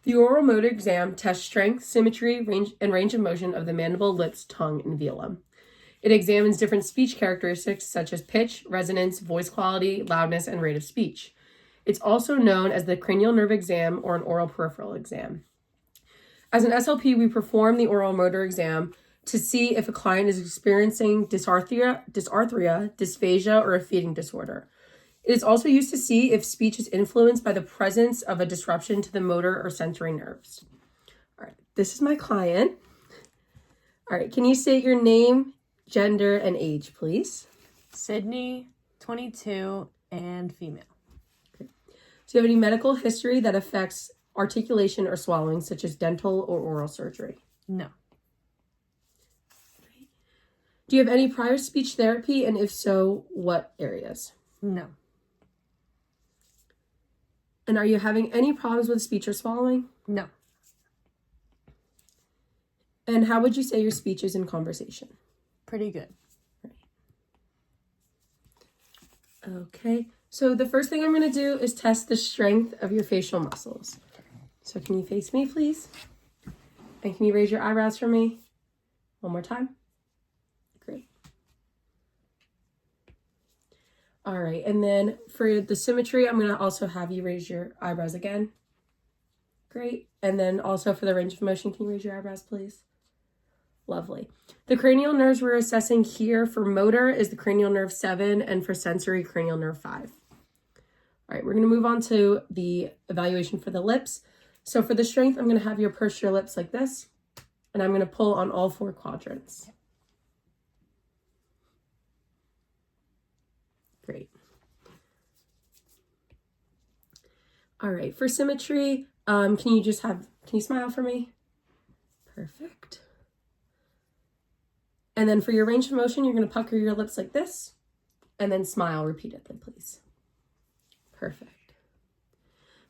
The oral motor exam tests strength, symmetry, range of motion of the mandible, lips, tongue, and velum. It examines different speech characteristics such as pitch, resonance, voice quality, loudness, and rate of speech. It's also known as the cranial nerve exam or an oral peripheral exam. As an SLP, we perform the oral motor exam to see if a client is experiencing dysarthria, dysphagia, or a feeding disorder. It is also used to see if speech is influenced by the presence of a disruption to the motor or sensory nerves. All right, this is my client. All right, can you state your name, gender, and age, please? Sydney, 22, and female. Okay. Do you have any medical history that affects articulation or swallowing, such as dental or oral surgery? No. Do you have any prior speech therapy, and if so, what areas? No. And are you having any problems with speech or swallowing? No. And how would you say your speech is in conversation? Pretty good. Okay, so the first thing I'm going to do is test the strength of your facial muscles. So can you face me, please? And can you raise your eyebrows for me? One more time. Great. All right, and then for the symmetry, I'm going to also have you raise your eyebrows again. Great. And then also for the range of motion, can you raise your eyebrows, please? Lovely. The cranial nerves we're assessing here for motor is the cranial nerve 7 and for sensory cranial nerve 5. All right, we're going to move on to the evaluation for the lips. So for the strength, I'm going to have you purse your lips like this, and I'm going to pull on all 4 quadrants. Great. All right, for symmetry, can you smile for me? Perfect. And then for your range of motion, you're going to pucker your lips like this, and then smile repeatedly, please. Perfect.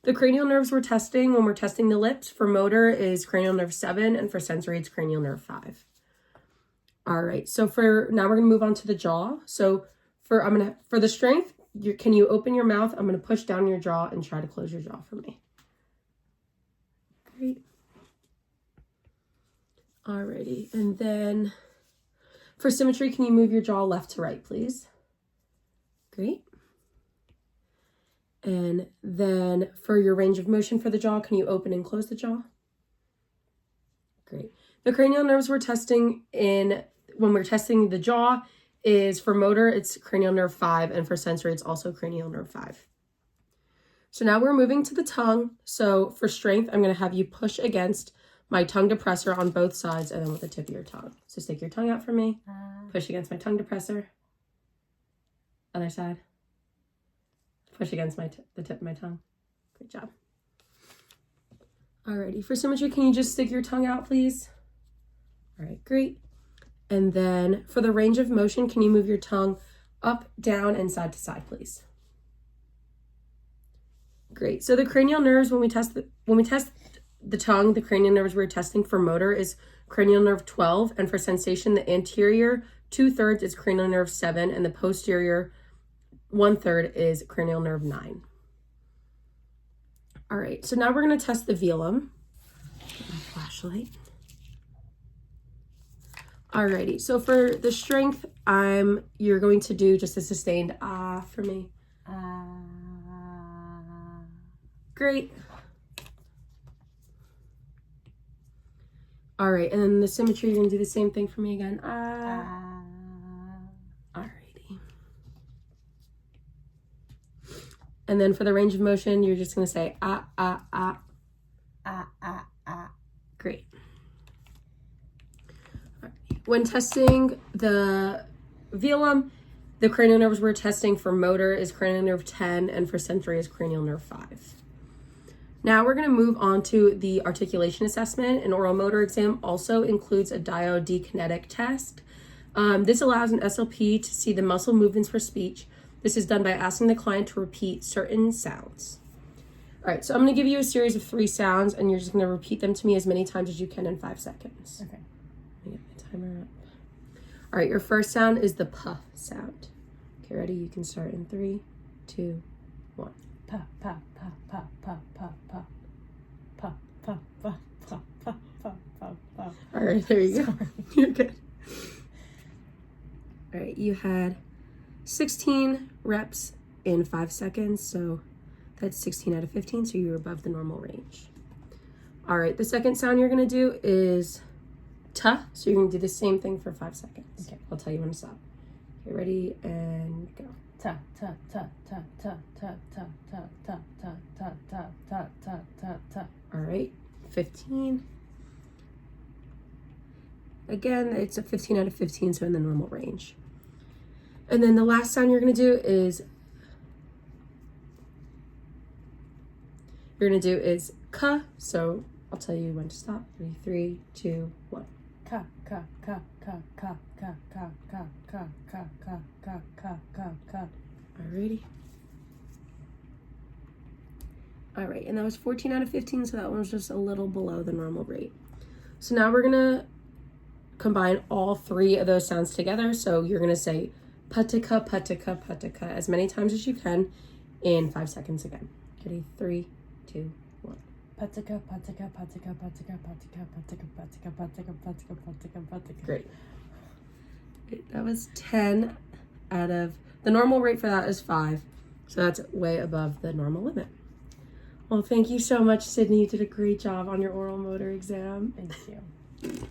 The cranial nerves we're testing when we're testing the lips for motor is cranial nerve 7, and for sensory, it's cranial nerve 5. All right, so now we're going to move on to the jaw. So for the strength, can you open your mouth? I'm going to push down your jaw and try to close your jaw for me. Great. Alrighty, and then for symmetry, can you move your jaw left to right, please? Great. And then for your range of motion for the jaw, can you open and close the jaw? Great. The cranial nerves we're testing when we're testing the jaw is for motor, it's cranial nerve 5, and for sensory, it's also cranial nerve 5. So now we're moving to the tongue. So for strength, I'm going to have you push against my tongue depressor on both sides and then with the tip of your tongue. So stick your tongue out for me. Push against my tongue depressor. Other side. Push against the tip of my tongue. Good job. Alrighty, for symmetry, can you just stick your tongue out, please? All right, great. And then for the range of motion, can you move your tongue up, down, and side to side, please? Great. So the cranial nerves, when we test the tongue, the cranial nerves we're testing for motor is cranial nerve 12, and for sensation, the anterior 2/3 is cranial nerve 7, and the posterior 1/3 is cranial nerve 9. All right, so now we're going to test the velum. Flashlight. Alrighty, so for the strength, you're going to do just a sustained ah for me. Great. All right, and then the symmetry, you're gonna do the same thing for me again. Alrighty. And then for the range of motion, you're just gonna say ah, ah, ah. Ah, ah, ah. Great. When testing the velum, the cranial nerves we're testing for motor is cranial nerve 10, and for sensory is cranial nerve 5. Now we're going to move on to the articulation assessment. An oral motor exam also includes a dyodikinetic test. This allows an SLP to see the muscle movements for speech. This is done by asking the client to repeat certain sounds. All right, so I'm going to give you a series of 3 sounds, and you're just going to repeat them to me as many times as you can in 5 seconds. Okay. Let me get my timer up. All right, your first sound is the puh sound. Okay, ready? You can start in 3, 2, 1. Pa, pa, pa, pa, pa, pa, pa, pa, pa, All right, there you go. You're good. All right, you had 16 reps in 5 seconds, so that's 16 out of 15, so you're above the normal range. All right, the second sound you're gonna do is ta, so you're gonna do the same thing for 5 seconds. Okay. I'll tell you when to stop. Okay, ready, and go. Ta ta ta ta ta ta ta ta ta ta ta ta ta ta ta ta. All right, 15. Again, it's a 15 out of 15, so in the normal range. And then the last sound you're gonna do is ka, so I'll tell you when to stop. 3, 2, 1. Ka ka ka ka ka ka ka ka ka ka ka ka ka ka ka. Alrighty. All right, and that was 14 out of 15, so that one was just a little below the normal rate. So now we're gonna combine all 3 of those sounds together. So you're gonna say patika, patika, patika as many times as you can in 5 seconds again. Ready? 3, 2, 1. Patika patika patika patika patika patika patika patika patika patika patika. Great. That was 10 out of, the normal rate for that is 5. So that's way above the normal limit. Well, thank you so much, Sydney. You did a great job on your oral motor exam. Thank you.